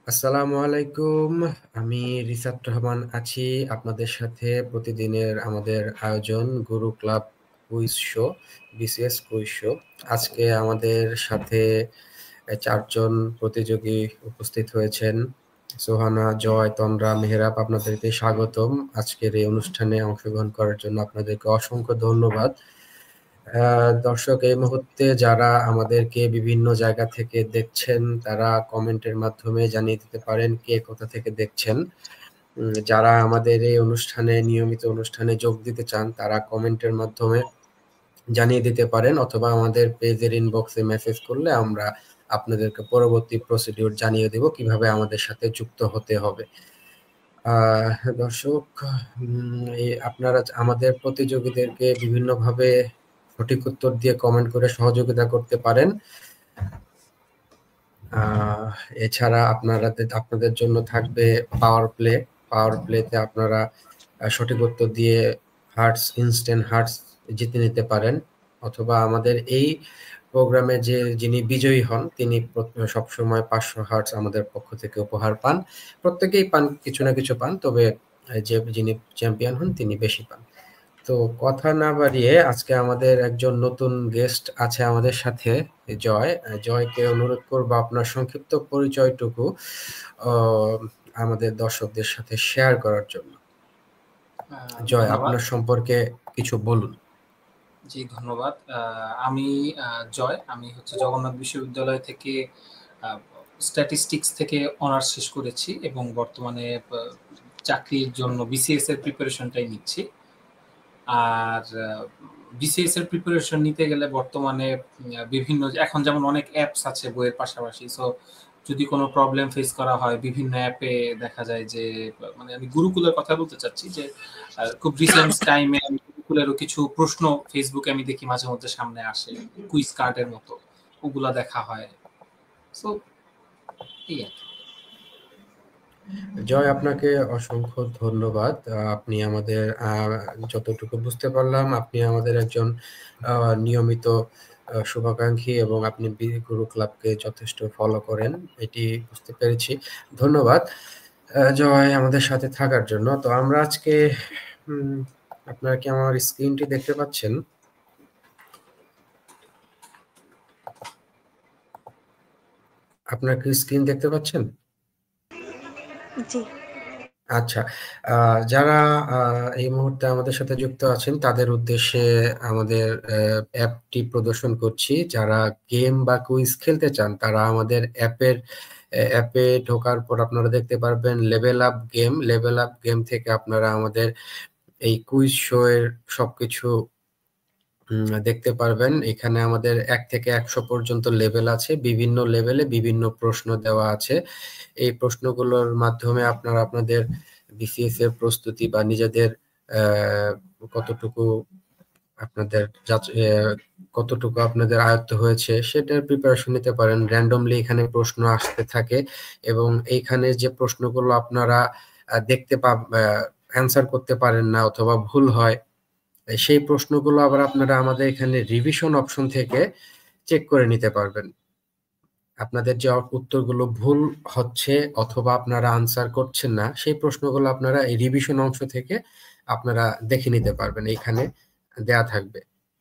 আসসালামু আলাইকুম। আমি রিসাত রহমান আছি আপনাদের সাথে প্রতিদিনের আমাদের আয়োজন গুরু club quiz show, BCS quiz show. আজকে আমাদের সাথে চারজন প্রতিযোগী উপস্থিত হয়েছেন। সোহানা, জয়, তন্দ্রা, মেহরাব, আপনাদেরকে স্বাগতম আজকের এই অনুষ্ঠানে অংশগ্রহণ করার জন্য। আপনাদেরকে অসংখ্য ধন্যবাদ। দর্শক, এই মুহূর্তে যারা আমাদেরকে বিভিন্ন জায়গা থেকে দেখছেন তারা কমেন্টের মাধ্যমে জানিয়ে দিতে পারেন কে কোথা থেকে দেখছেন। যারা আমাদের এই নিয়মিত অনুষ্ঠানে যোগ দিতে চান তারা কমেন্টের মাধ্যমে জানিয়ে দিতে পারেন, অথবা আমাদের পেজের ইনবক্সে মেসেজ করলে আমরা আপনাদেরকে পরবর্তী প্রসিডিউর জানিয়ে দেব কিভাবে আমাদের সাথে যুক্ত হতে হবে। দর্শক, আপনারা আমাদের প্রতিযোগীদেরকে বিভিন্নভাবে সঠিক উত্তর দিয়ে কমেন্ট করে সহযোগিতা করতে পারেন। এছাড়া আপনাদের জন্য থাকবে পাওয়ার প্লেতে আপনারা সঠিক উত্তর দিয়ে ইনস্ট্যান্ট হার্টস জিতে নিতে পারেন, অথবা আমাদের এই প্রোগ্রামে যিনি বিজয়ী হন তিনি সবসময় 500 হার্টস আমাদের পক্ষ থেকে উপহার পান। প্রত্যেকেই পান, কিছু না কিছু পান, তবে যিনি চ্যাম্পিয়ন হন তিনি বেশি পান। তো কথা না বাড়িয়ে আজকে আমাদের একজন নতুন গেস্ট আছে আমাদের সাথে, জয়কে অনুরোধ করব আপনার সংক্ষিপ্ত পরিচয়টুকু আমাদের দর্শকদের সাথে শেয়ার করার জন্য। জয়, আপনার সম্পর্কে কিছু বলুন। জি, ধন্যবাদ। আমি জয়, আমি জগন্নাথ বিশ্ববিদ্যালয় থেকে স্ট্যাটিস্টিক্স থেকে অনার্স শেষ করেছি এবং বর্তমানে চাকরির জন্য বিসিএস এর প্রিপারেশনটাই নিচ্ছি। আর বিসিএস এর প্রিপারেশন নিতে গেলে বর্তমানে বিভিন্ন এখন যেমন অনেক অ্যাপস আছে বইয়ের পাশাপাশি, সো যদি কোনো প্রবলেম ফেস করা হয় বিভিন্ন অ্যাপে দেখা যায় যে, মানে আমি গুরুকুলের কথা বলতে চাচ্ছি যে খুব রিসেন্ট টাইমে আমি গুরুকুলেরও কিছু প্রশ্ন ফেসবুকে আমি দেখি মাঝে মধ্যে সামনে আসে, কুইজ কার্ডের মতো, ওগুলা দেখা হয়। সো এই আর কি। জয়, আপনাকে অসংখ্য ধন্যবাদ। আপনি আমাদের যতটুকু বুঝতে পারলাম আপনি আমাদের একজন নিয়মিত শুভাকাঙ্ক্ষী এবং আপনি গুরু ক্লাবকে যথেষ্ট ফলো করেন, এটি বুঝতে পেরেছি। ধন্যবাদ জয় আমাদের সাথে থাকার জন্য। তো আমরা আজকে আপনারা কি আমার স্ক্রিনটি দেখতে পাচ্ছেন? আপনারা কি স্ক্রিন দেখতে পাচ্ছেন? জি। আচ্ছা, যারা এই মুহূর্তে আমাদের সাথে যুক্ত আছেন তাদের উদ্দেশ্যে আমাদের অ্যাপটি প্রদর্শন করছি। যারা গেম বা কুইজ খেলতে চান তারা আমাদের অ্যাপে ঢোকার পর আপনারা দেখতে পারবেন level up game. Level up game থেকে আপনারা আমাদের এই কুইজ শো এর সবকিছু দেখতে পারবেন। এখানে আমাদের 1 থেকে 100 পর্যন্ত লেভেল আছে, বিভিন্ন লেভেলে বিভিন্ন প্রশ্ন দেওয়া আছে। এই প্রশ্নগুলোর মাধ্যমে আপনারা আপনাদের বিসিএস এর প্রস্তুতি বা নিজেদের কতটুকু আপনাদের আয়ত্ত হয়েছে সেটার প্রিপারেশন নিতে পারেন। র্যান্ডমলি এখানে প্রশ্ন আসতে থাকে এবং এইখানে যে প্রশ্নগুলো আপনারা অ্যান্সার করতে পারেন না অথবা ভুল হয়, সেই প্রশ্নগুলো আবার আপনারা আমাদের এখানে রিভিশন অপশন থেকে চেক করে নিতে পারবেন। আপনাদের যে উত্তরগুলো ভুল হচ্ছে অথবা আপনারা আনসার করছেন না সেই প্রশ্নগুলো আপনারা এই রিভিশন অংশ থেকে আপনারা দেখে নিতে পারবেন। এখানে দেয়া থাকবে,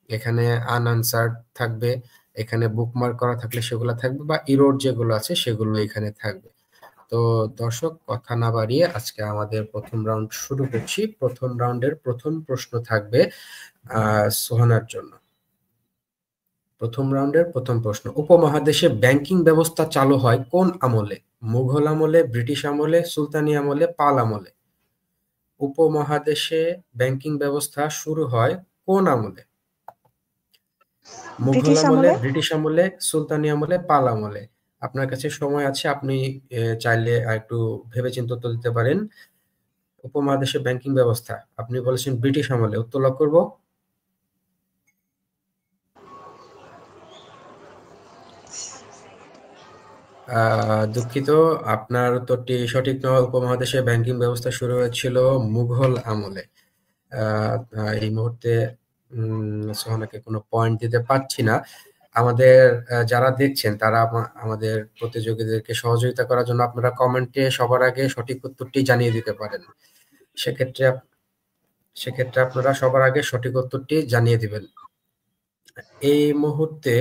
এখানে আনআনসার্ড থাকবে, এখানে বুকমার্ক করা থাকলে সেগুলো থাকবে, বা ইরর যেগুলো আছে সেগুলো এখানে থাকবে। তো দর্শক, কথা না বাড়িয়ে আজকে আমাদের প্রথম রাউন্ড শুরু করছি। প্রথম রাউন্ডের প্রথম প্রশ্ন থাকবে সোহানার জন্য। প্রথম রাউন্ডের প্রথম প্রশ্ন, উপমহাদেশে ব্যাংকিং ব্যবস্থা চালু হয় কোন আমলে? মুঘল আমলে, ব্রিটিশ আমলে, সুলতানি আমলে, পাল আমলে? উপমহাদেশে ব্যাংকিং ব্যবস্থা শুরু হয় কোন আমলে? মুঘল আমলে, ব্রিটিশ আমলে, সুলতানি আমলে, পাল আমলে? আপনার কাছে সময় আছে, আপনি চাইলে একটু ভেবেচিন্তে উত্তর দিতে পারেন। উপমহাদেশে ব্যাংকিং ব্যবস্থা আপনি বলেছেন ব্রিটিশ আমলে, উত্তর লক করব? দুঃখিত, আপনার উত্তরটি সঠিক নয়। উপমহাদেশে ব্যাংকিং ব্যবস্থা শুরু হয়েছিল মুঘল আমলে। এই মুহূর্তে সোহানাকে কোনো পয়েন্ট দিতে পারছি না। আমাদের যারা দেখছেন তারা আমাদের প্রতিযোগীদেরকে সহযোগিতা করার জন্য আপনারা কমেন্টে সবার আগে সঠিক উত্তরটি জানিয়ে দিতে পারেন। সেক্ষেত্রে আপনারা সবার আগে সঠিক উত্তরটি জানিয়ে দিবেন। এই মুহূর্তে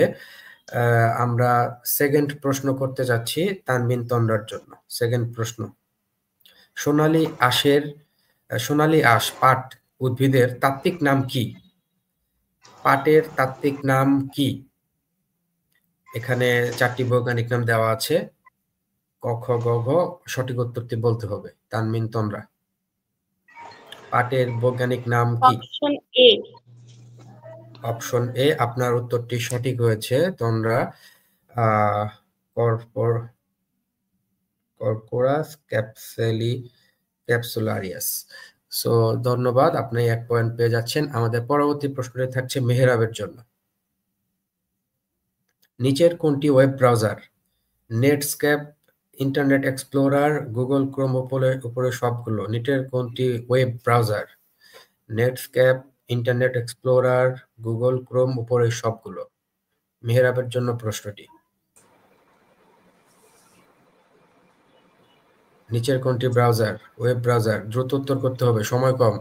আমরা সেকেন্ড প্রশ্ন করতে যাচ্ছি তানবিন তন্দ্রার জন্য। সেকেন্ড প্রশ্ন, সোনালী আঁশ পাট উদ্ভিদের তাত্ত্বিক নাম কি? পাটের তাত্ত্বিক নাম কি? এখানে 4টি বৈজ্ঞানিক নাম দেওয়া আছে, ক খ গ ঘ, সঠিক উত্তরটি বলতে হবে। তানবিন তন্দ্রা, পাটের বৈজ্ঞানিক নাম কি? অপশন এ আপনার উত্তরটি সঠিক হয়েছে তন্দ্রা, কর্কোরাস ক্যাপসুলারিয়াস। সো ধন্যবাদ, আপনি 1 পয়েন্ট পেয়ে যাচ্ছেন। আমাদের পরবর্তী প্রশ্নটি থাকছে মেহরাবের জন্য। নিচের কোনটি web browser? Netscape, internet explorer, Google Chrome উপরে সবগুলো। নিচের কোনটি web browser? Netscape, internet explorer, Google Chrome উপরে সবগুলো। মেহরাবের জন্য প্রশ্নটি, নিচের কোনটি ব্রাউজার, ওয়েব ব্রাউজার? দ্রুত উত্তর করতে হবে, সময় কম।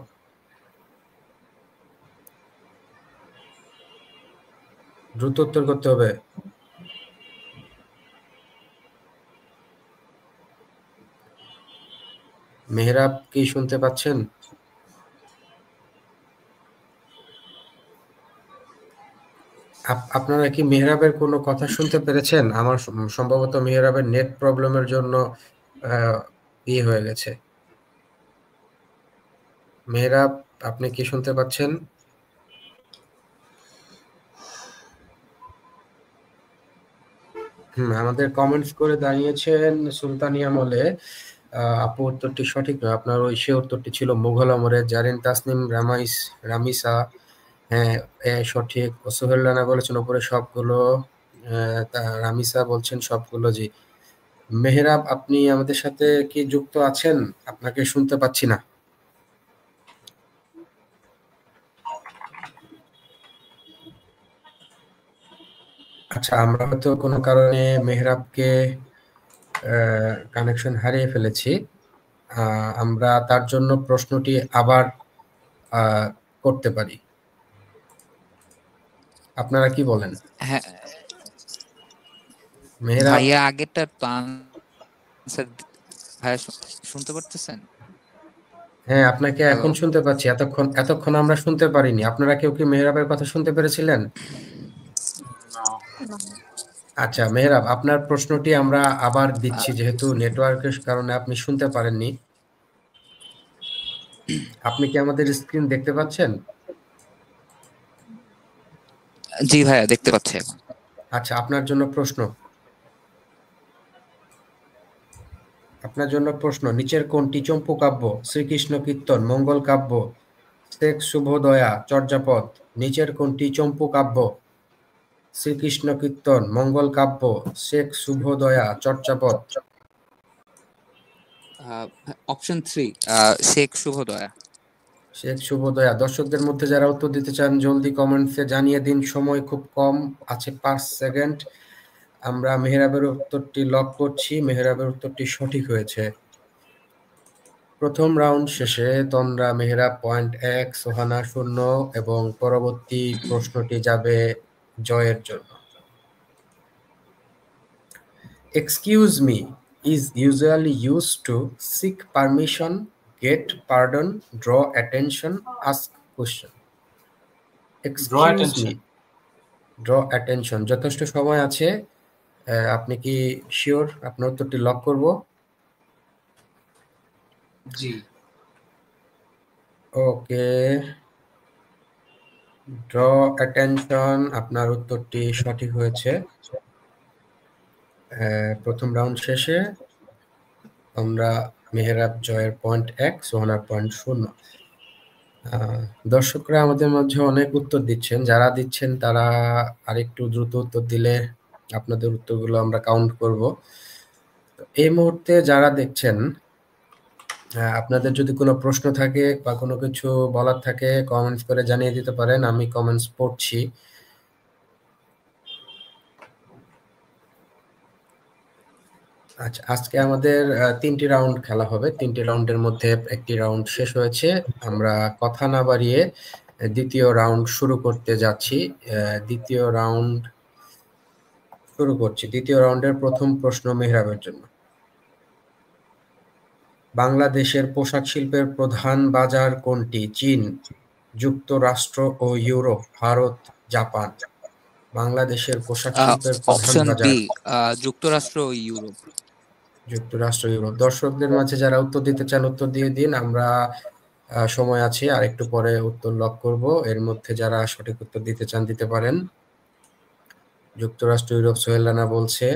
দ্রুত উত্তর করতে হবে। মেহরাব কি শুনতে পাচ্ছেন? আপনারা কি মেহরাবের কোনো কথা শুনতে পেরেছেন? আমার সম্ভবত মেহরাবের নেট প্রবলেমের জন্য হয়ে গেছে। মেহরাব, আপনি কি শুনতে পাচ্ছেন? আমাদের কমেন্টস করে জানিয়েছেন সুলতানিয়া মলে, আপু উত্তরটি সঠিক নয়। আপনার সে উত্তরটি ছিল মুঘল আমলে। জারিন তাসনিম রামিসা, হ্যাঁ সঠিক। সোহেল রানা বলেছেন উপরে সবগুলো, রামিসা বলছেন সবগুলো। জি মেহরাব, আপনি আমাদের সাথে কি যুক্ত আছেন? আপনাকে শুনতে পাচ্ছি না। আচ্ছা, আমরা হয়তো কোনো কারণে মেহরাবকে কানেকশন হারিয়ে ফেলেছি। আমরা তার জন্য প্রশ্নটি আবার করতে পারি, আপনারা কি বলেন? হ্যাঁ মেহরাব ভাইয়া, আগেরটা তো আনসার ভাইয়া শুনতে পারতেছেন? হ্যাঁ, আপনাকে এখন শুনতে পাচ্ছি। এতক্ষণ আমরা শুনতে পারিনি। আপনারা কেউ কি মেহরাবের কথা শুনতে পেরেছিলেন? আচ্ছা মেহরাব, আপনার প্রশ্নটি আমরা আবার দিচ্ছি, যেহেতু নেটওয়ার্কের কারণে আপনি শুনতে পারেননি। আপনি কি আমাদের স্ক্রিন দেখতে পাচ্ছেন? জি ভাইয়া, দেখতে পাচ্ছি এখন। আচ্ছা, আপনার জন্য প্রশ্ন, নিচের কোনটি চম্পু কাব্য? শ্রীকৃষ্ণ কীর্তন, মঙ্গল কাব্য, শেখ শুভোদয়া, চর্যাপদ। নিচের কোনটি চম্পু কাব্য? শ্রীকৃষ্ণ কীর্তন, মঙ্গল কাব্য, শেখ শুভোদয়া, চর্যাপদ। অপশন 3, শেখ শুভোদয়া। শেখ শুভোদয়া। দর্শকদের মধ্যে যারা উত্তর দিতে চান জলদি কমেন্টসে জানিয়ে দিন, সময় খুব কম আছে, 5 সেকেন্ড। আমরা মেহরাবের উত্তরটি লক করছি। মেহরাবের উত্তরটি সঠিক হয়েছে। প্রথম রাউন্ড শেষে তন্দ্রা মেহরাব পয়েন্ট 1, সোহানা 0 এবং পরবর্তী প্রশ্নটি যাবে জয়ের জন্য। Excuse me is usually used to seek permission, get pardon, draw attention, ask question. Draw attention। যথেষ্ট সময় আছে। আপনি কি শিওর আপনার উত্তরটি লক করব? জি। ওকে, ড্র অ্যাটেনশন, আপনার উত্তরটি সঠিক হয়েছে। প্রথম রাউন্ড শেষে আমরা মেহরাব জয়ের পয়েন্ট 1, সোহানার পয়েন্ট 0। দর্শকরা আমাদের মধ্যে অনেক উত্তর দিচ্ছেন, যারা দিচ্ছেন তারা আরেকটু দ্রুত উত্তর দিলে আপনাদের উত্তরগুলো আমরা কাউন্ট করব। এই মুহূর্তে যারা দেখছেন, আপনাদের যদি কোনো প্রশ্ন থাকে বা কোনো কিছু বলার থাকে কমেন্টস করে জানিয়ে দিতে পারেন। আমি কমেন্টস পড়ছি। আচ্ছা, আজকে আমাদের ৩টি রাউন্ড খেলা হবে। ৩টি রাউন্ডের মধ্যে একটি রাউন্ড শেষ হয়েছে। আমরা কথা না বাড়িয়ে দ্বিতীয় রাউন্ড শুরু করতে যাচ্ছি। দ্বিতীয় রাউন্ড শুরু করছি। দ্বিতীয় রাউন্ডের প্রথম প্রশ্ন মেহরাবের জন্য। বাংলাদেশের পোশাক শিল্পের প্রধান বাজার কোনটি? চীন, যুক্তরাষ্ট্র ও ইউরোপ, ভারত, জাপান। বাংলাদেশের পোশাক শিল্পের প্রধান অপশন বাজার। বি, যুক্তরাষ্ট্র ও ইউরোপ। যুক্তরাষ্ট্র, ইউরোপ। দর্শকদের মাঝে যারা উত্তর দিতে চান উত্তর দিয়ে দিন। আমরা সময় আছে, আর একটু পরে উত্তর লক করব। এর মধ্যে যারা সঠিক উত্তর দিতে চান দিতে পারেন। যুক্তরাষ্ট্র, ইউরোপ, সোহেল রানা বলছে।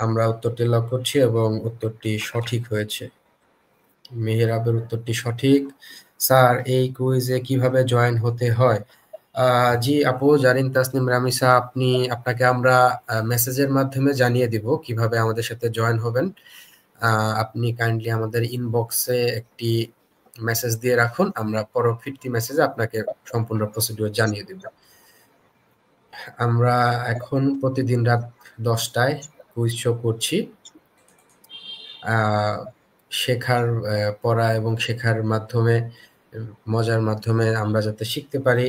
আমরা উত্তরটি লক করছি এবং উত্তরটি সঠিক হয়েছে। মেহেরাবের উত্তরটি সঠিক। স্যার, এই কুইজে কিভাবে জয়েন হতে হয়? জি আপু, জারিন তাসনিম রামিসা, আপনাকে আমরা মেসেজের মাধ্যমে জানিয়ে দিব কিভাবে আমাদের সাথে জয়েন হবেন। আপনি কাইন্ডলি আমাদের ইনবক্সে একটি মেসেজ দিয়ে রাখুন, আমরা পরবর্তী মেসেজে আপনাকে সম্পূর্ণ প্রসিডিউর জানিয়ে দেব। আমরা এখন প্রতিদিন রাত 10টায় কুইজ শো করছি। শেখার পড়া এবং শেখার মাধ্যমে, মজার মাধ্যমে আমরা যাতে শিখতে পারি,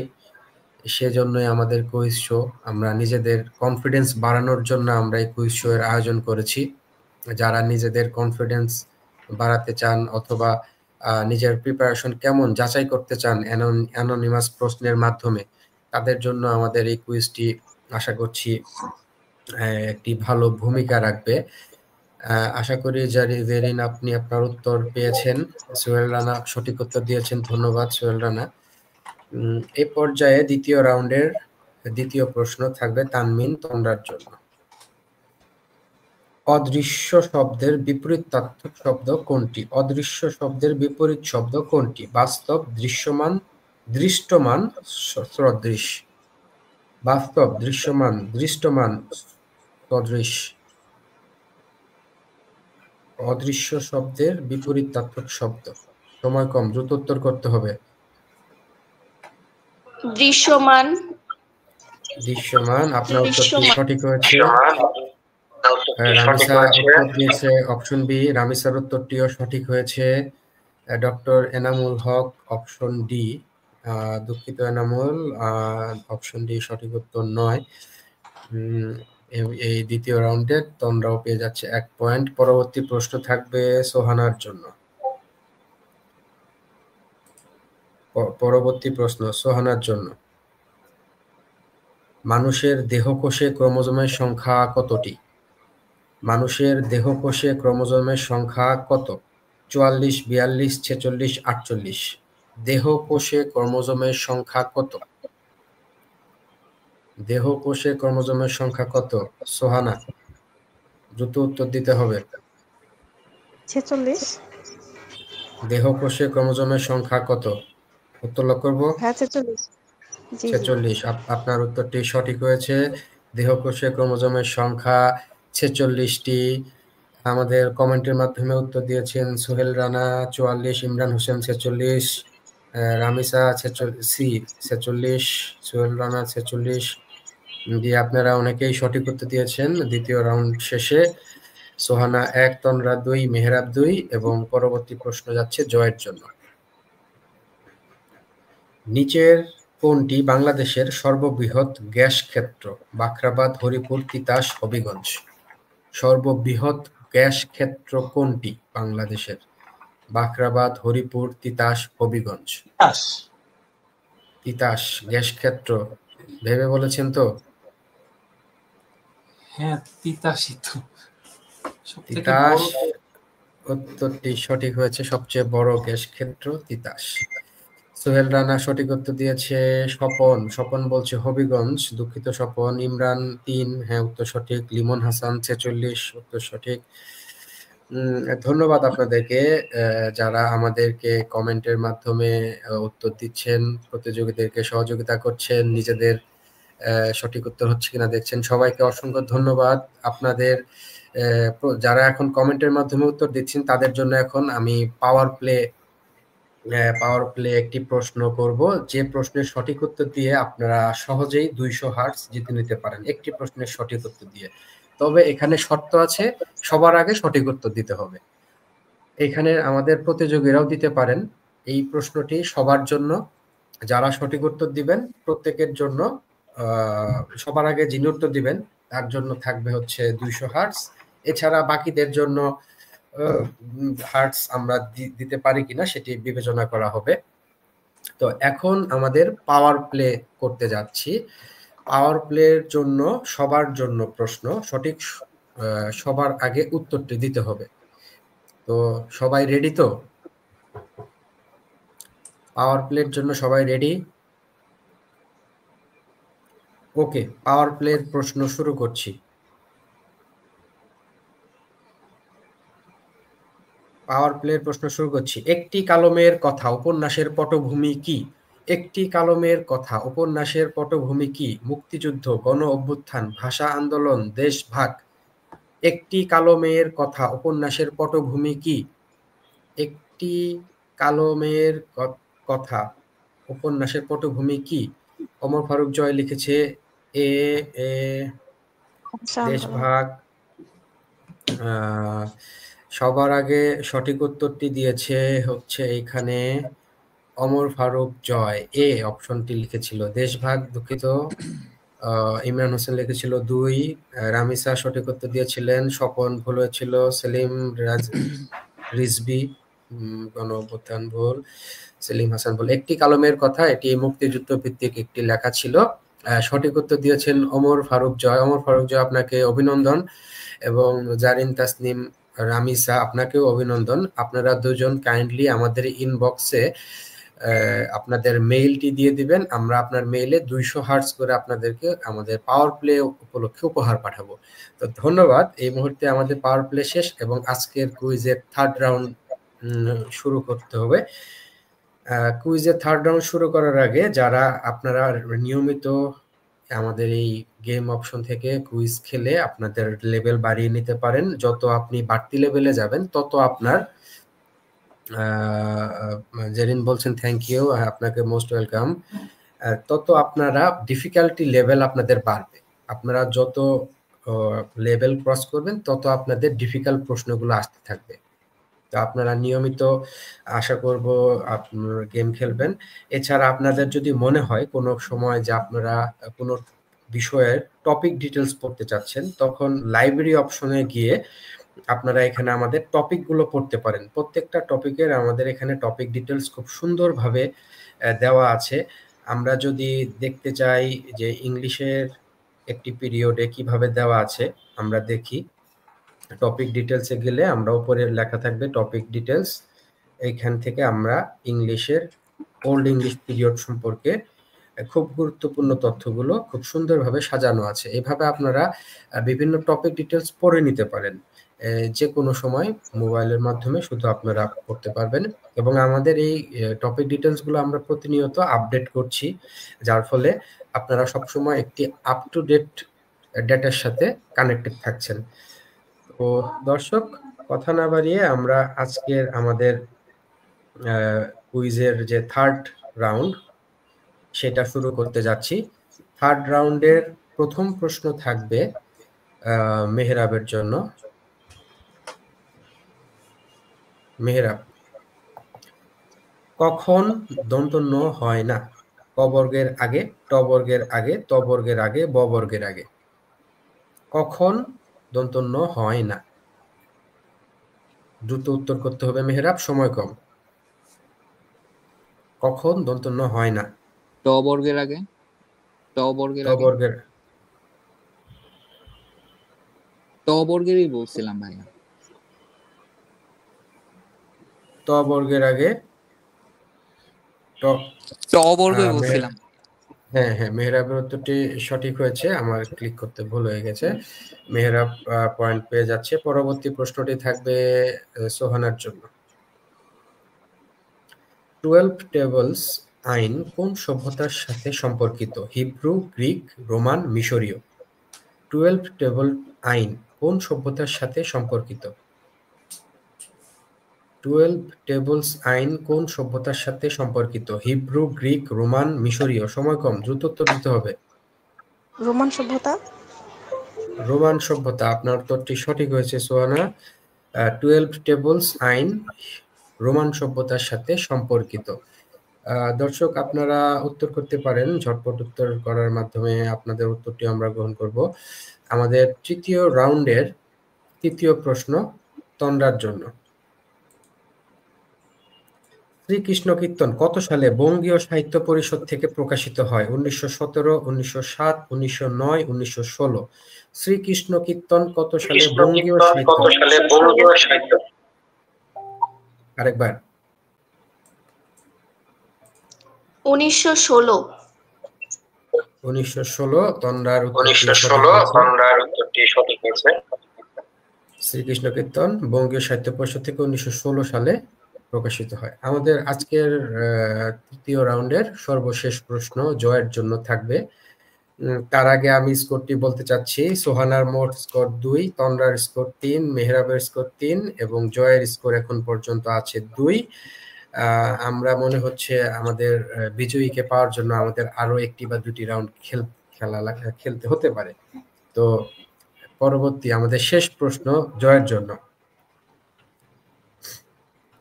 সেজন্যই আমাদের কুইজ শো। আমরা নিজেদের কনফিডেন্স বাড়ানোর জন্য আমরা এই কুইজ শো এর আয়োজন করেছি। যারা নিজেদের কনফিডেন্স বাড়াতে চান অথবা নিজের প্রিপারেশন কেমন যাচাই করতে চান অ্যানোনিমাস প্রশ্নের মাধ্যমে, তাদের জন্য আমাদের এই কুইজটি আশা করছি একটি ভালো ভূমিকা রাখবে। আশা করি জেরিন আপনি আপনার উত্তর পেয়েছেন। সোহেল রানা সঠিক উত্তর দিয়েছেন, ধন্যবাদ সোহেল রানা। এই পর্যায়ে দ্বিতীয় রাউন্ডের দ্বিতীয় প্রশ্ন থাকবে তানমিন তন্দ্রার জন্য। অদৃশ্য শব্দের বিপরীতার্থক শব্দ কোনটি? অদৃশ্য শব্দের বিপরীত শব্দ কোনটি? বাস্তব, দৃশ্যমান, দৃষ্টমান, সদৃশ। বাস্তব, দৃশ্যমান, দৃষ্টমান, সদৃশ। অদৃশ্য শব্দের বিপরীতার্থক শব্দ। সময় কম, দ্রুত উত্তর করতে হবে। দৃশ্যমান। দৃশ্যমান, আপনার উত্তরটি সঠিক হয়েছে। রামিসা উত্তর দিয়েছে অপশন বি। রামিসার উত্তরটিও সঠিক হয়েছে। Doctor Enamul Haque option D. দুঃখিত এনামুল, অপশন ডি সঠিক উত্তর নয়। এই দ্বিতীয় রাউন্ডে তন্দ্রাও পেয়ে যাচ্ছে 1 পয়েন্ট। পরবর্তী প্রশ্ন থাকবে সোহানার জন্য। পরবর্তী প্রশ্ন সোহানার জন্য। মানুষের দেহকোষে ক্রোমোজোমের সংখ্যা কতটি? মানুষের দেহকোষে ক্রোমোজোমের সংখ্যা কত? 44, 42, 46, 48। দেহকোষে ক্রোমোজোমের সংখ্যা কত? দেহকোষে ক্রোমোজোমের সংখ্যা কত? সোহানা, দ্রুত উত্তর দিতে হবে। 46। দেহকোষে ক্রোমোজোমের সংখ্যা কত? উত্তর লক করব। হ্যাঁ 46। জি জি। 46, আপনার উত্তরটি সঠিক হয়েছে। দেহকোষে ক্রোমোজোমের সংখ্যা 46টি। আমাদের কমেন্টের মাধ্যমে উত্তর দিয়েছেন সোহেল রানা 44, ইমরান হোসেন 46, রামিসা 46, সোহেল রানা 46 দিয়ে আপনারা অনেকেই সঠিক উত্তর দিয়েছেন। দ্বিতীয় রাউন্ড শেষে সোহানা 1, তন্দ্রা 2, মেহরাব 2 এবং পরবর্তী প্রশ্ন যাচ্ছে জয়ের জন্য। নিচের কোনটি বাংলাদেশের সর্ববৃহৎ গ্যাস ক্ষেত্র? বাখরাবাদ, হরিপুর, তিতাস, হবিগঞ্জ। সর্ববৃহৎ গ্যাস ক্ষেত্র কোনটি বাংলাদেশের? বাখরাবাদ, হরিপুর, তিতাস, হবিগঞ্জ। তিতাস গ্যাস ক্ষেত্র ভেবে বলেছেন তো? হ্যাঁ, তিতাসই তো। তিতাস উত্তরটি সঠিক হয়েছে। সবচেয়ে বড় গ্যাস ক্ষেত্র তিতাস। সোহেল রানা সঠিক উত্তর দিয়েছে। স্বপন বলছে হবিগঞ্জ। দুঃখিত স্বপন। ইমরান 3, হ্যাঁ উত্তর সঠিক। লিমন হাসান 46, উত্তর সঠিক। ধন্যবাদ আপনাদেরকে যারা আমাদেরকে কমেন্টের মাধ্যমে উত্তর দিচ্ছেন, প্রতিযোগীদেরকে সহযোগিতা করছেন, নিজেদের সঠিক উত্তর হচ্ছে কিনা দেখছেন। সবাইকে অসংখ্য ধন্যবাদ। আপনাদের যারা এখন কমেন্টের মাধ্যমে উত্তর দিচ্ছেন তাদের জন্য এখন আমি পাওয়ার প্লে একটি প্রশ্ন করব, যে প্রশ্নের সঠিক উত্তর দিয়ে আপনারা সহজেই 200 হার্টজ জিতে নিতে পারেন একটি প্রশ্নের সঠিক উত্তর দিয়ে। তবে এখানে শর্ত আছে, সবার আগে সঠিক উত্তর দিতে হবে। এখানে আমাদের প্রতিযোগীরাও দিতে পারেন। এই প্রশ্নটি সবার জন্য, যারা সঠিক উত্তর দিবেন প্রত্যেকের জন্য সবার আগে যিনি উত্তর দিবেন তার জন্য থাকবে হচ্ছে 200 হার্টস। এছাড়া বাকিদের জন্য হার্টস আমরা দিতে পারি কিনা সেটি বিবেচনা করা হবে। তো এখন আমাদের পাওয়ার প্লে করতে যাচ্ছি। পাওয়ার প্লের জন্য সবার জন্য প্রশ্ন, সঠিক সবার আগে উত্তরটি দিতে হবে। তো সবাই রেডি তো? পাওয়ার প্লের জন্য সবাই রেডি? ওকে, পাওয়ার প্লের প্রশ্ন শুরু করছি। পাওয়ার প্লের প্রশ্ন শুরু করছি। একটি কালমের কথা উপন্যাসের পটভূমি কি? একটি কালমের কথা উপন্যাসের পটভূমি কি? মুক্তিযুদ্ধ, গণ অভ্যুত্থান, ভাষা আন্দোলন, দেশভাগ। একটি কালমের কথা উপন্যাসের পটভূমি কি? একটি কালমের কথা উপন্যাসের পটভূমি কি? ওমর ফারুক জয় লিখেছে এ দেশভাগ। সবার আগে সঠিক উত্তরটি দিয়েছে হচ্ছে এইখানে ওমর ফারুক জয়, এ অপশনটি লিখেছিল দেশভাগ। দুঃখিত, ইমরান হোসেন লিখেছিল 2, রামিসা সঠিক উত্তর দিয়েছিলেন, স্বপন ভুল হয়েছিল, সেলিম রিজভি গণ অভ্যুত্থান ভুল, সেলিম হাসান ভুল। একটি কালমের কথা, এটি মুক্তিযুদ্ধ ভিত্তিক একটি লেখা ছিল। সঠিক উত্তর দিয়েছেন ওমর ফারুক জয়। ওমর ফারুক জয়, আপনাকে অভিনন্দন। এবং জারিন তাসনিম, রামিসা, আপনাকেও অভিনন্দন। আপনারা দুজন কাইন্ডলি আমাদের ইনবক্সে আপনাদের মেইলটি দিয়ে দিবেন। আমরা আপনার মেইলে 200 হার্টস করে আপনাদেরকে আমাদের পাওয়ার প্লে উপলক্ষে উপহার পাঠাবো। তো ধন্যবাদ। এই মুহূর্তে আমাদের পাওয়ার প্লে শেষ এবং আজকের কুইজের থার্ড রাউন্ড শুরু করতে হবে। কুইজের থার্ড রাউন্ড শুরু করার আগে যারা আপনারা নিয়মিত আমাদের এই গেম অপশন থেকে কুইজ খেলে আপনাদের লেভেল বাড়িয়ে নিতে পারেন। যত আপনি বাড়তি লেভেলে যাবেন তত আপনার জেরিন বলছেন থ্যাংক ইউ, আপনাকে মোস্ট ওয়েলকাম। তত আপনারা ডিফিকাল্টি লেভেল আপনাদের বাড়বে। আপনারা যত লেভেল ক্রস করবেন তত আপনাদের ডিফিকাল্ট প্রশ্নগুলো আসতে থাকবে। তো আপনারা নিয়মিত আশা করব আপনারা গেম খেলবেন। এছাড়া আপনাদের যদি মনে হয় কোনো সময় যে আপনারা কোনো বিষয়ের টপিক ডিটেলস পড়তে চাচ্ছেন, তখন লাইব্রেরি অপশনে গিয়ে আপনারা এখানে আমাদের টপিকগুলো পড়তে পারেন। প্রত্যেকটা টপিকের আমাদের এখানে টপিক ডিটেলস খুব সুন্দরভাবে দেওয়া আছে। আমরা যদি দেখতে চাই যে ইংলিশের একটি পিরিয়ডে কিভাবে দেওয়া আছে, আমরা দেখি টপিক ডিটেলসে গেলে আমরা উপরে লেখা থাকবে টপিক ডিটেলস। এইখান থেকে আমরা ইংলিশের ওল্ড ইংলিশ পিরিয়ড সম্পর্কে খুব গুরুত্বপূর্ণ তথ্যগুলো খুব সুন্দরভাবে সাজানো আছে। এভাবে আপনারা বিভিন্ন টপিক ডিটেলস পড়ে নিতে পারেন যে কোনো সময় মোবাইলের মাধ্যমে, শুধু আপনারা পড়তে পারবেন। এবং আমাদের এই টপিক ডিটেলসগুলো আমরা প্রতিনিয়ত আপডেট করছি, যার ফলে আপনারা সবসময় একটি আপ টু ডেট ডেটার সাথে কানেক্টেড থাকছেন। তো দর্শক, কথা না বাড়িয়ে আমরা আজকের আমাদের কুইজের যে থার্ড রাউন্ড সেটা শুরু করতে যাচ্ছি। থার্ড রাউন্ডের প্রথম প্রশ্ন থাকবে মেহরাবের জন্য। মেহরাব, কখন দন্ত ন হয় না? ক বর্গের আগে, ট বর্গের আগে, ত বর্গের আগে, ব বর্গের আগে। কখন দন্ত ন হয় না? দ্রুত উত্তর করতে হবে মেহরাব, সময় কম। কখন দন্ত ন হয় না? ট বর্গের আগে, ট বর্গের ত আগে, বর্গের, ট বর্গেরই বলছিলাম ভাইয়া। ত বর্গের আগে, ট ট বর্গই বলছিলাম। হ্যাঁ হ্যাঁ, মেহরাবের উত্তরটি সঠিক হয়েছে, আমার ক্লিক করতে ভুল হয়ে গেছে। মেহরাব পয়েন্ট পেয়ে যাচ্ছে। পরবর্তী প্রশ্নটি থাকবে সোহানার জন্য। 12 টেবলস আইন কোন সভ্যতার সাথে সম্পর্কিত? হিব্রু, গ্রিক, রোমান, মিশরীয়। 12 টেবল আইন কোন সভ্যতার সাথে সম্পর্কিত? 12 টেবলস আইন কোন সভ্যতার সাথে সম্পর্কিত? হিব্রু, গ্রিক, রোমান, মিশরীয়। সময় কম, দ্রুত উত্তর দিতে হবে। রোমান সভ্যতা। রোমান সভ্যতা, আপনার উত্তরটি সঠিক হয়েছে সোহানা। 12 টেবলস আইন রোমান সভ্যতার সাথে সম্পর্কিত। দর্শক, আপনারা উত্তর করতে পারেন, ঝটপট উত্তর করার মাধ্যমে আপনাদের উত্তরটি আমরা গ্রহণ করব। আমাদের তৃতীয় রাউন্ডের তৃতীয় প্রশ্ন তন্দ্রার জন্য। শ্রীকৃষ্ণ কীর্তন কত সালে বঙ্গীয় সাহিত্য পরিষদ থেকে প্রকাশিত হয়? 1917, 1907, 1909, 1916। শ্রীকৃষ্ণ কীর্তন কত সালে বঙ্গীয় সাহিত্য? আরেকবার। 1916। 1916 তন্দ্রার উত্তরটি সঠিক হয়েছে। শ্রীকৃষ্ণ কীর্তন বঙ্গীয় সাহিত্য পরিষদ থেকে 1916 সালে প্রকাশিত হয়। আমাদের আজকের তৃতীয় রাউন্ডের সর্বশেষ প্রশ্ন জয়ের জন্য থাকবে। তার আগে আমি স্কোরটি বলতে চাচ্ছি। সোহানার মোট স্কোর 2, তন্দ্রার স্কোর 3, মেহরাবের স্কোর 3 এবং জয়ের স্কোর এখন পর্যন্ত আছে 2। আমরা মনে হচ্ছে আমাদের বিজয়ীকে পাওয়ার জন্য আমাদের আরো একটি বা দুটি রাউন্ড খেলতে হতে পারে। তো পরবর্তী আমাদের শেষ প্রশ্ন জয়ের জন্য।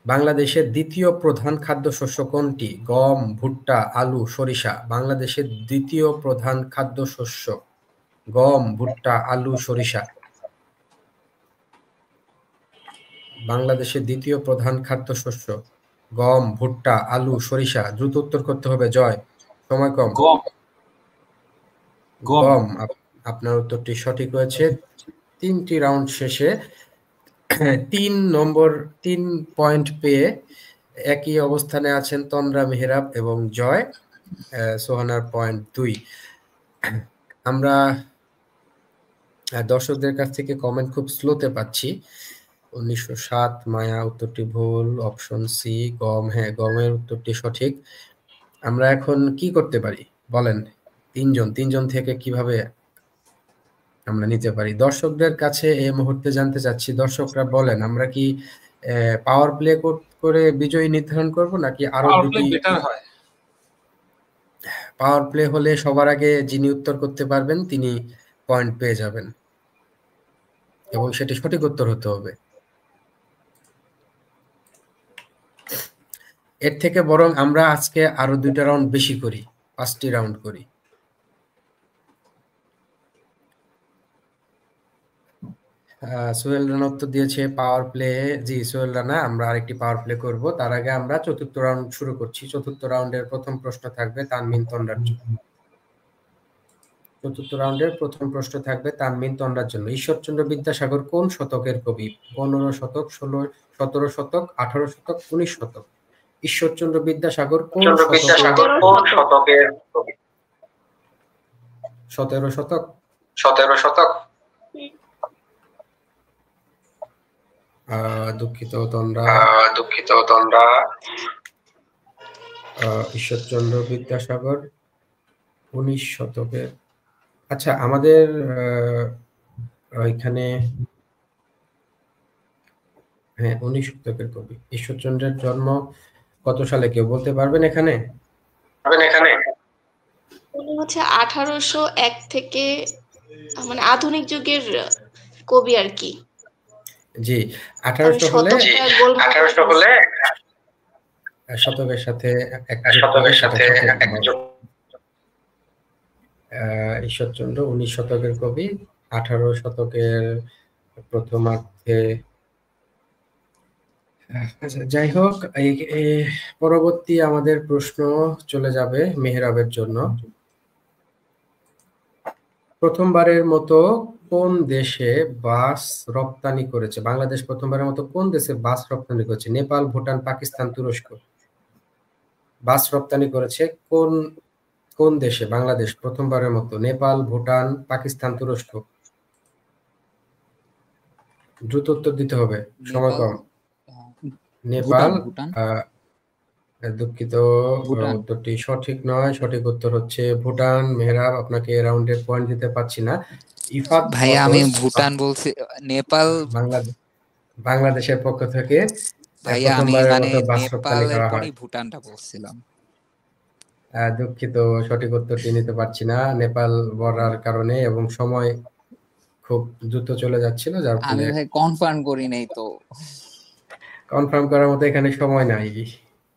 বাংলাদেশের দ্বিতীয় প্রধান খাদ্যশস্য কোনটি? গম, ভুট্টা, আলু, সরিষা। বাংলাদেশের দ্বিতীয় প্রধান খাদ্যশস্য গম, ভুট্টা, আলু, সরিষা। বাংলাদেশের দ্বিতীয় প্রধান খাদ্যশস্য গম, ভুট্টা, আলু, সরিষা। দ্রুত উত্তর করতে হবে জয়, সময় কম। গম। আপনার উত্তরটি সঠিক হয়েছে। 3টি রাউন্ড শেষে 3 পয়েন্ট পেয়ে একই অবস্থানে আছেন তন্দ্রা, মেহরাব এবং জয়। সোহানার পয়েন্ট 2। আমরা দর্শকদের কাছ থেকে কমেন্ট খুব স্লোতে পাচ্ছি। 1907 মায়া, উত্তরটি ভুল। অপশন সি গম, হ্যাঁ গমের উত্তরটি সঠিক। আমরা এখন কি করতে পারি বলেন? তিনজন থেকে কিভাবে আমরা নিতে পারি? দর্শকদের কাছে এই মুহূর্তে জানতে চাচ্ছি, দর্শকরা বলেন আমরা কি পাওয়ার প্লে করে বিজয়ী নির্ধারণ করব নাকি আরো দুটি? পাওয়ার প্লে হলে সবার আগে যিনি উত্তর করতে পারবেন তিনি পয়েন্ট পেয়ে যাবেন এবং সেটি সঠিক উত্তর হতে হবে। এর থেকে বরং আমরা আজকে আরো 2টা রাউন্ড বেশি করি, 5টি রাউন্ড করি। সোহেল রানা উত্তর দিয়েছে পাওয়ার প্লে। জি সোহেল রানা, আমরা আরেকটি পাওয়ার প্লে করব। তার আগে আমরা চতুর্থ রাউন্ড শুরু করছি। চতুর্থ রাউন্ডের প্রথম প্রশ্ন থাকবে তানমিন তন্দ্রার জন্য। চতুর্থ রাউন্ডের প্রথম প্রশ্ন থাকবে তানমিন তন্দ্রার জন্য। ঈশ্বরচন্দ্র বিদ্যাসাগর কোন শতকের কবি? 15 শতক, 16, 17 শতক, 18 শতক, 19 শতক। ঈশ্বরচন্দ্র বিদ্যাসাগর কোন শতকের কবি? 17 শতক। 17 শতক। দুঃখিত তন্দ্রা। ঈশ্বরচন্দ্র বিদ্যাসাগর 19 শতকের। আচ্ছা, আমাদের এখানে হ্যাঁ 19 শতকের কবি। ঈশ্বরচন্দ্রের জন্ম কত সালে কেউ বলতে পারবেন এখানে? উনি হচ্ছে 1801 থেকে, মানে আধুনিক যুগের কবি আর কি। জি 1800 হলে শতকের সাথে ঈশ্বরচন্দ্র 19 শতকের কবি, 18 শতকের প্রথমার্ধে। যাই হোক, পরবর্তী আমাদের প্রশ্ন চলে যাবে মেহরাবের জন্য। প্রথমবারের মতো কোন দেশে বাস রপ্তানি করেছে? বাংলাদেশ প্রথমবারের মতো কোন দেশে বাস রপ্তানি করেছে? নেপাল, ভুটান, পাকিস্তান, তুরস্ক। বাস রপ্তানি করেছে কোন দেশে বাংলাদেশ প্রথমবারের মতো? নেপাল, ভুটান, পাকিস্তান, তুরস্ক। দ্রুত উত্তর দিতে হবে, সময় কম। নেপাল। দুঃখিত, উত্তরটি সঠিক নয়। সঠিক উত্তর হচ্ছে ভুটান। মেহরাব, আপনাকে রাউন্ডে পয়েন্ট দিতে পারছি না। ইফাত ভাই আমি ভুটান বলছি, নেপাল। বাংলাদেশের পক্ষ থেকে ভাইয়া আমি মানে নেপালের পরই ভুটানটা বলছিলাম। দুঃখিত, সঠিক উত্তরটি নিতে পারছি না নেপাল বলার কারণে এবং সময় খুব দ্রুত চলে যাচ্ছিল, যার আমি ফলে ভাই কনফার্ম করি নাই তো। কনফার্ম করার মতো এখানে সময় নাই,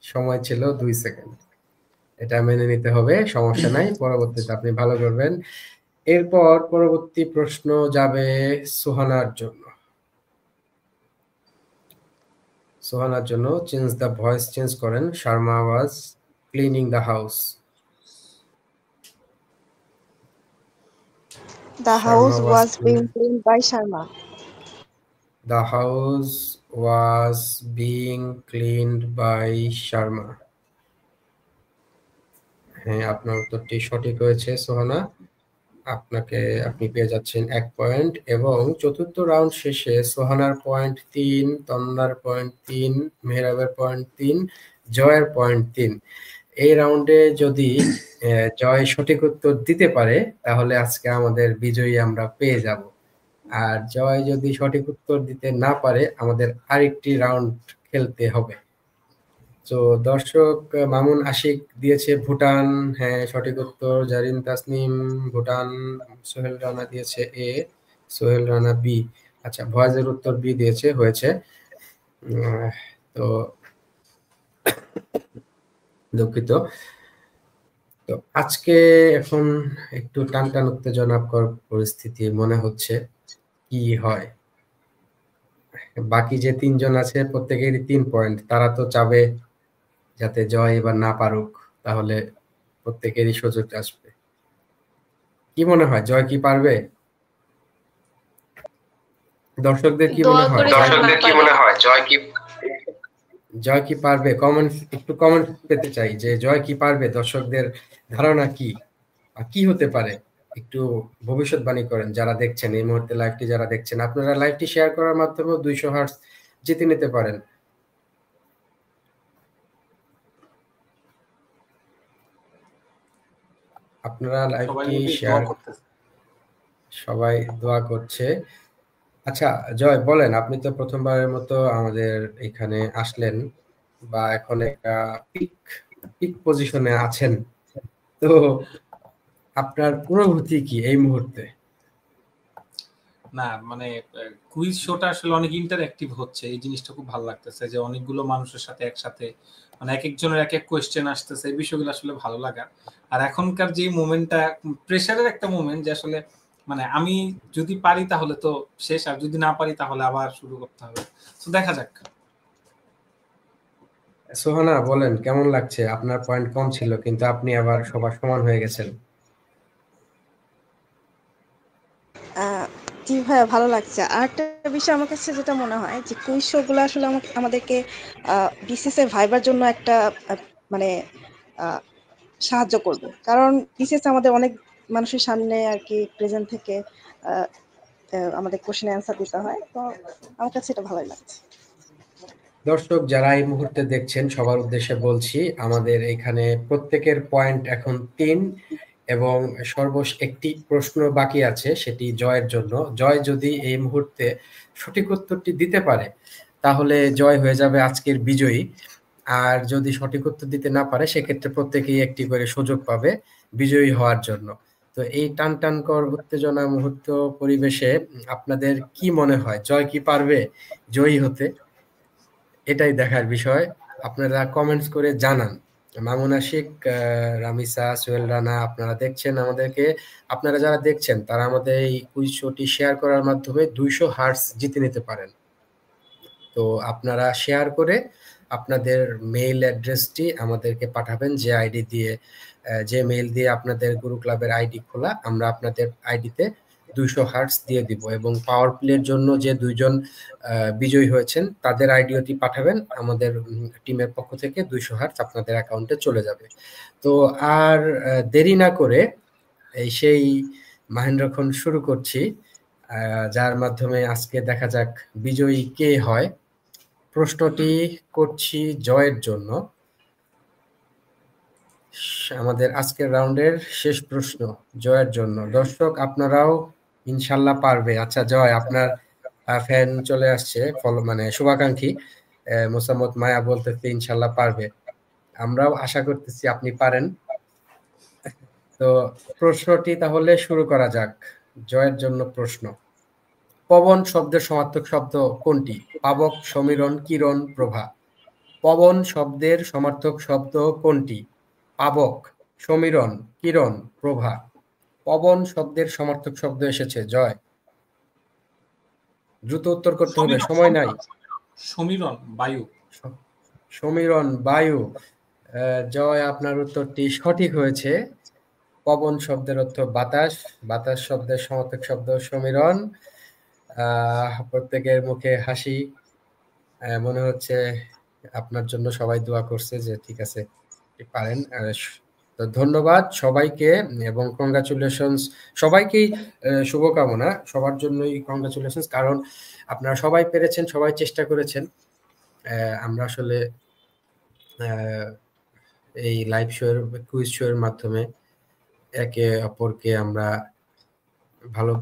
সময় ছিল 2 সেকেন্ড। এটা মেনে নিতে হবে, সমস্যা নাই, পরবর্তীতে আপনি ভালো করবেন। এরপর পরবর্তী প্রশ্ন যাবে সোহানার জন্য। সোহানার জন্য চেঞ্জ দ্য ভয়েস চেঞ্জ করেন। শর্মা ওয়াজ cleaning the house. The Sharma house was was being cleaned by Sharma. The house was being cleaned by Sharma. হ্যাঁ, আপনার উত্তরটি সঠিক হয়েছে সোহানা। আপনি পেয়ে যাচ্ছেন 1 পয়েন্ট, এবং চতুর্থ রাউন্ড শেষে সোহানার পয়েন্ট 3, তন্নার পয়েন্ট 3, মেহরাবের পয়েন্ট 3, জয়ের পয়েন্ট 3। এই রাউন্ডে যদি জয় সঠিক উত্তর দিতে পারে তাহলে আজকে আমাদের বিজয়ী আমরা পেয়ে যাব। আর জয় যদি সঠিক উত্তর দিতে না পারে আমাদের আরেকটি রাউন্ড খেলতে হবে। তো দর্শক মামুন আশিক দিয়েছে ভুটান, হ্যাঁ সঠিক উত্তর। জারিন তাসনিম ভুটান। সোহেল রানা দিয়েছে এ, সোহেল রানা বি। আচ্ছা, ভয়েসের উত্তর বি দিয়েছে, হয়েছে। তো দুঃখিত। তো আজকে এখন একটু টান উত্তেজনাকর পরিস্থিতি মনে হচ্ছে, কি হয়। বাকি যে 3 জন আছে প্রত্যেকেরই 3 পয়েন্ট, তারা তো চাবে যাতে জয় এবার না পারুক, তাহলে প্রত্যেকেরই সুযোগ আসবে। কি মনে হয়, জয় কি পারবে? দর্শকদের কি মনে হয় জয় কি পারবে? একটু কমেন্ট পেতে চাই যে জয় কি পারবে, দর্শকদের ধারণা কি আর কি হতে পারে, একটু ভবিষ্যৎবাণী করেন। যারা দেখছেন এই মুহূর্তে লাইভটি, যারা দেখছেন, আপনারা লাইভটি শেয়ার করার মাধ্যমে 200 হার্টজ জিতে নিতে পারেন। আপনারা লাইভটি শেয়ার, সবাই দোয়া করছে। আচ্ছা জয় বলেন, আপনি তো প্রথমবারের মতো আমাদের এখানে আসলেন, বা এখন একটা পিক পজিশনে আছেন, তো আপনার অনুভূতি কি এই মুহূর্তে? না মানে কুইজ শোটা আসলে অনেক ইন্টারঅ্যাক্টিভ হচ্ছে, এই জিনিসটা খুব ভালো লাগতেছে যে অনেকগুলো মানুষের সাথে একসাথে, মানে এক একজনের এক এক কোয়েশ্চেন আসতেছে, এই বিষয়গুলো আসলে ভালো লাগা। আর এখনকার যে মোমেন্টটা, প্রেসারের একটা মোমেন্ট, যে আসলে মানে আমি যদি পারি তাহলে তো শেষ, আর যদি না পারি তাহলে আবার শুরু করতে হবে। তো দেখা যাক। সোহানা বলেন, কেমন লাগছে? আপনার পয়েন্ট কম ছিল কিন্তু আপনি আবার সবার সমান হয়ে গেছেন। জি ভাইয়া, ভালো লাগছে। আর একটা বিষয় আমার কাছে যেটা মনে হয় যে কুইজ শো গুলো আসলে আমাদেরকে বিসিএস এর ভাইবার জন্য একটা মানে সাহায্য করবে, কারণ বিসিএস আমাদের অনেক মানুষের সামনে আর কি প্রেজেন্ট থেকে আমাদের কোশ্চেন অ্যান্সার দিতে হয়, তো আমার কাছে এটা ভালোই লাগছে। দর্শক যারা এই মুহূর্তে দেখছেন সবার উদ্দেশ্যে বলছি, আমাদের এখানে প্রত্যেকের পয়েন্ট এখন 3, এবং সর্বশেষ একটি প্রশ্ন বাকি আছে, সেটি জয়ের জন্য। জয় যদি এই মুহূর্তে সঠিক উত্তরটি দিতে পারে তাহলে জয় হয়ে যাবে আজকের বিজয়ী। আর যদি সঠিক উত্তর দিতে না পারে সেক্ষেত্রে প্রত্যেকেই একটি করে সুযোগ পাবে বিজয়ী হওয়ার জন্য। তো এই টানকর উত্তেজনা মুহূর্ত পরিবেশে আপনাদের কি মনে হয়, জয় কি পারবে জয়ী হতে? এটাই দেখার বিষয়। আপনারা কমেন্টস করে জানান। মামুন আশিক, রামিসা, সোহেল রানা, আপনারা দেখছেন আমাদেরকে। আপনারা যারা দেখছেন তারা আমাদের এই কুইজ শোটি শেয়ার করার মাধ্যমে 200 হার্টস জিতে নিতে পারেন। তো আপনারা শেয়ার করে আপনাদের মেইল অ্যাড্রেসটি আমাদেরকে পাঠাবেন, যে আইডি দিয়ে, যে মেইল দিয়ে আপনাদের গুরু ক্লাবের আইডি খোলা, আমরা আপনাদের আইডিতে 200 হার্টস দিয়ে দিব। এবং পাওয়ার প্লের জন্য যে 2 জন বিজয়ী হয়েছেন তাদের আইডিওটি পাঠাবেন, আমাদের টিমের পক্ষ থেকে 200 হার্টস আপনাদের অ্যাকাউন্টে চলে যাবে। তো আর দেরি না করে সেই মাহেন্দ্রক্ষণ শুরু করছি, যার মাধ্যমে আজকে দেখা যাক বিজয়ী কে হয়। প্রশ্নটি করছি জয়ের জন্য। আমাদের আজকের রাউন্ডের শেষ প্রশ্ন জয়ের জন্য। দর্শক আপনারাও ইনশাল্লাহ পারবে। আচ্ছা জয়, আপনার ফ্যান চলে আসছে, মানে শুভাকাঙ্ক্ষী মোসাম্মদ মায়া বলতেছে ইনশাল্লাহ পারবে। আমরাও আশা করতেছি আপনি পারেন। তো প্রশ্নটি তাহলে শুরু করা যাক। জয়ের জন্য প্রশ্ন, পবন শব্দের সমার্থক শব্দ কোনটি? পাবক, সমীরণ, কিরণ, প্রভা। পবন শব্দের সমার্থক শব্দ কোনটি? পাবক, সমীরণ, কিরণ, প্রভা। পবন শব্দের সমার্থক শব্দ এসেছে। জয়, দ্রুত উত্তর করতে হবে, সময় নাই। সমীরণ, বায়ু। সমীরণ, বায়ু। জয়, আপনার উত্তরটি সঠিক হয়েছে। পবন শব্দের অর্থ বাতাস, বাতাস শব্দের সমার্থক শব্দ সমীরণ। প্রত্যেকের মুখে হাসি, মনে হচ্ছে আপনার জন্য সবাই দোয়া করছে যে ঠিক আছে পারেন। তো ধন্যবাদ সবাইকে এবং কংগ্রাচুলেশনস সবাইকেই, শুভকামনা সবার জন্যই কংগ্রাচুলেশনস, কারণ আপনারা সবাই পেরেছেন, সবাই চেষ্টা করেছেন। আমরা আসলে এই লাইভ শো এর কুইজ শো এর মাধ্যমে একে অপরকে আমরা ভালো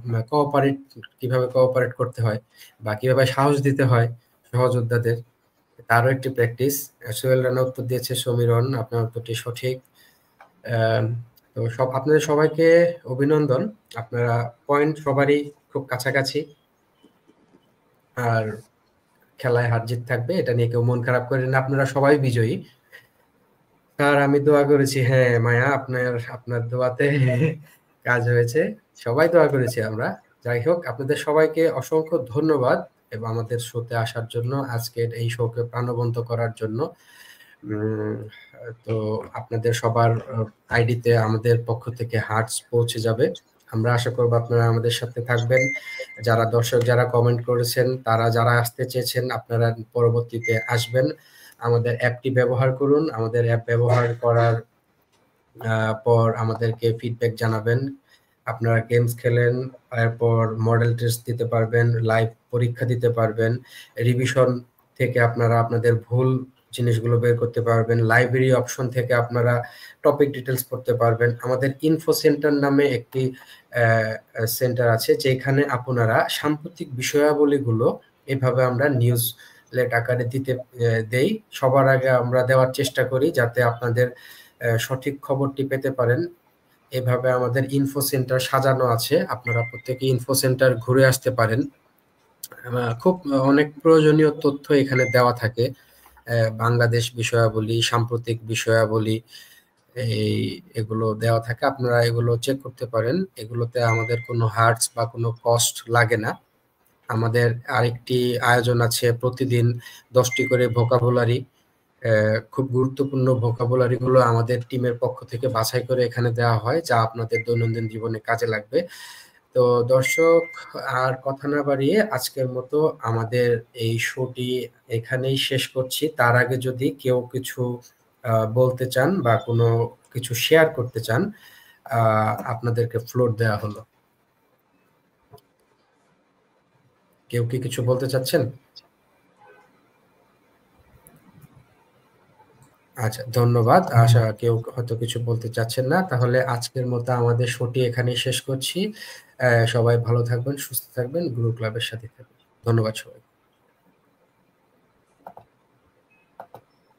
কিভাবে কোঅপারেট করতে হয় বা কিভাবে সাহস দিতে হয় সহযোদ্ধাদের, তারও একটি প্র্যাকটিস। সোহেল রানা উত্তর দিয়েছে সমীরণ, আপনার উত্তরটি সঠিক। তো আপনাদের সবাইকে অভিনন্দন, আপনারা পয়েন্ট সবারই খুব কাছাকাছি। আর খেলায় হার জিত থাকবে, এটা নিয়ে কেউ মন খারাপ করেন না, আপনারা সবাই বিজয়ী। আর আমি দোয়া করেছি, হ্যাঁ মায়া, আপনার দোয়াতে কাজ হয়েছে, সবাই দোয়া করেছি আমরা। যাই হোক, আপনাদের সবাইকে অসংখ্য ধন্যবাদ এবং আমাদের শোতে আসার জন্য, আজকের এই শোকে প্রাণবন্ত করার জন্য। তো আপনাদের সবার আইডিতে আমাদের পক্ষ থেকে হার্টস পৌঁছে যাবে। আমরা আশা করব আপনারা আমাদের সাথে থাকবেন। যারা দর্শক যারা কমেন্ট করেছেন, তারা যারা আসতে চেয়েছেন, আপনারা পরবর্তীতে আসবেন। আমাদের অ্যাপটি ব্যবহার করুন। আমাদের অ্যাপ ব্যবহার করার পর আমাদেরকে ফিডব্যাক জানাবেন। আপনারা গেমস খেলেন, এরপর মডেল টেস্ট দিতে পারবেন, লাইভ পরীক্ষা দিতে পারবেন, রিভিশন থেকে আপনারা আপনাদের ভুল জিনিসগুলো বের করতে পারবেন, লাইব্রেরি অপশন থেকে আপনারা টপিক ডিটেলস পড়তে পারবেন। আমাদের ইনফো সেন্টার নামে একটি সেন্টার আছে, যেখানে আপনারা সাম্প্রতিক বিষয়াবলীগুলো এভাবে আমরা নিউজ লেট আকারে দেই। সবার আগে আমরা দেওয়ার চেষ্টা করি যাতে আপনাদের সঠিক খবরটি পেতে পারেন। এভাবে আমাদের ইনফো সেন্টার সাজানো আছে, আপনারা প্রত্যেকে ইনফো সেন্টার ঘুরে আসতে পারেন। খুব অনেক প্রয়োজনীয় তথ্য এখানে দেওয়া থাকে, বাংলাদেশ বিষয়াবলী, সাম্প্রতিক বিষয়াবলী, এগুলো দেওয়া থাকে, আপনারা এগুলো চেক করতে পারেন। এগুলোতে আমাদের কোনো হার্টস বা কোনো কস্ট লাগে না। আমাদের আরেকটি আয়োজন আছে, প্রতিদিন 10টি করে ভোকাবুলারি, খুব গুরুত্বপূর্ণ ভোকাবুলারি গুলো আমাদের টিমের পক্ষ থেকে বাছাই করে এখানে দেওয়া হয়, যা আপনাদের দৈনন্দিন জীবনে কাজে লাগবে। তো দর্শক, আর কথা না বাড়িয়ে আজকের মতো আমাদের এই শোটি এখানেই শেষ করছি। তার আগে যদি কেউ কিছু বলতে চান বা কোনো কিছু শেয়ার করতে চান, আপনাদেরকে ফ্লোর দেওয়া হলো। কেউ কি কিছু বলতে চাচ্ছেন? আচ্ছা, ধন্যবাদ। আশা কেউ হয়তো কিছু বলতে চাচ্ছেন না। তাহলে আজকের মতো আমাদের শোটি এখানেই শেষ করছি। সবাই ভালো থাকবেন, সুস্থ থাকবেন, গুরু ক্লাবের সাথে থাকবেন। ধন্যবাদ সবাই।